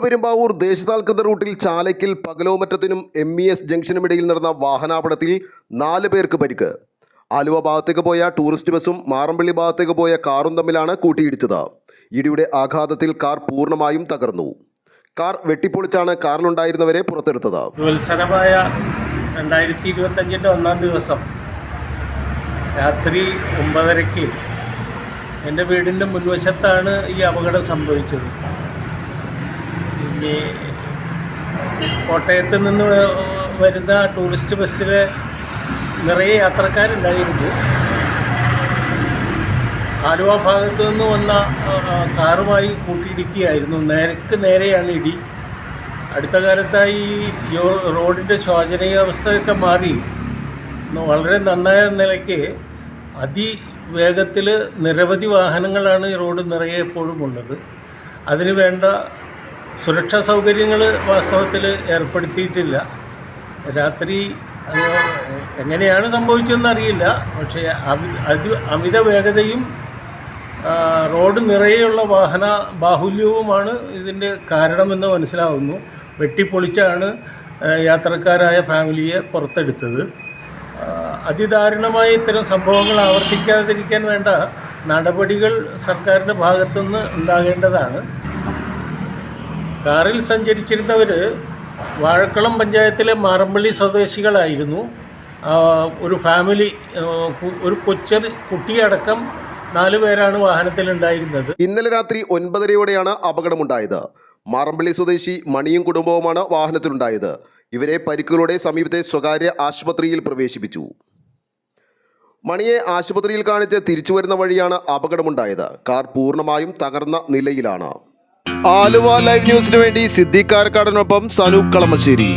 പെരുമ്പാവൂർ ദേശസാൽകൃത റൂട്ടിൽ ചാലയ്ക്കൽ പകലോമറ്റത്തിനും MES ജംഗ്ഷനുമിടയിൽ നടന്ന വാഹനാപകടത്തിൽ 4 പേർക്ക് പരിക്ക്. ആലുവ ഭാഗത്തേക്ക് പോയ ടൂറിസ്റ്റ് ബസ്സും മാറമ്പള്ളി ഭാഗത്തേക്ക് പോയ കാറും തമ്മിലാണ് കൂട്ടിയിടിച്ചത്. ഇടിയുടെ ആഘാതത്തിൽ കാർ പൂർണ്ണമായും തകർന്നു. കാർ വെട്ടിപ്പൊളിച്ചാണ് കാറിലുണ്ടായിരുന്നവരെ പുറത്തെടുത്തത്. ഉത്സവമായ 2025 ഒന്നാം ദിവസം രാത്രി 9:30-ക്ക് എൻ്റെ വീടിൻ്റെ മുൻവശത്താണ് ഈ അപകടം സംഭവിച്ചത്. കോട്ടയത്ത് നിന്ന് വരുന്ന ടൂറിസ്റ്റ് ബസ്സിൽ നിറയെ യാത്രക്കാരുണ്ടായിരുന്നു. ആലുവ ഭാഗത്തു നിന്ന് വന്ന കാറുമായി കൂട്ടിയിടിക്കുകയായിരുന്നു. നേരെയാണ് ഇടി. അടുത്ത കാലത്തായി ഈ റോഡിൻ്റെ ശോചനീയാവസ്ഥയൊക്കെ മാറി വളരെ നന്നായ നിലയ്ക്ക് അതിവേഗത്തിൽ നിരവധി വാഹനങ്ങളാണ് ഈ റോഡ് നിറയെ എപ്പോഴും ഉള്ളത്. അതിന് വേണ്ട സുരക്ഷാ സൗകര്യങ്ങൾ വാസ്തവത്തിൽ ഏർപ്പെടുത്തിയിട്ടില്ല. രാത്രി എങ്ങനെയാണ് സംഭവിച്ചതെന്നറിയില്ല. പക്ഷേ അമിത വേഗതയും റോഡ് നിറയെയുള്ള വാഹന ബാഹുല്യവുമാണ് ഇതിൻ്റെ കാരണമെന്ന് മനസ്സിലാവുന്നു. വെട്ടിപ്പൊളിച്ചാണ് യാത്രക്കാരായ ഫാമിലിയെ പുറത്തെടുത്തത്. അതിദാരുണമായ ഇത്തരം സംഭവങ്ങൾ ആവർത്തിക്കാതിരിക്കാൻ വേണ്ട നടപടികൾ സർക്കാരിൻ്റെ ഭാഗത്തുനിന്ന് ഉണ്ടാകേണ്ടതാണ്. കാറിൽ സഞ്ചരിച്ചിരുന്നവർ വാഴക്കുളം പഞ്ചായത്തിലെ മാറമ്പള്ളി സ്വദേശികളായിരുന്നു. ഒരു ഫാമിലി, ഒരു കുട്ടിയടക്കം 4 പേരാണ് വാഹനത്തിലുണ്ടായിരുന്നത്. ഇന്നലെ രാത്രി 9:30-യോടെയാണ് അപകടമുണ്ടായത്. മാറമ്പള്ളി സ്വദേശി മണിയും കുടുംബവുമാണ് വാഹനത്തിലുണ്ടായത്. ഇവരെ പരിക്കുകളോടെ സമീപത്തെ സ്വകാര്യ ആശുപത്രിയിൽ പ്രവേശിപ്പിച്ചു. മണിയെ ആശുപത്രിയിൽ കാണിച്ച് തിരിച്ചു വരുന്ന വഴിയാണ് അപകടമുണ്ടായത്. കാർ പൂർണ്ണമായും തകർന്ന നിലയിലാണ്. ആലുവ ലൈവ് ന്യൂസിനു വേണ്ടി സിദ്ദീഖ് കാരക്കാടനൊപ്പം സനൂപ് കളമശ്ശേരി.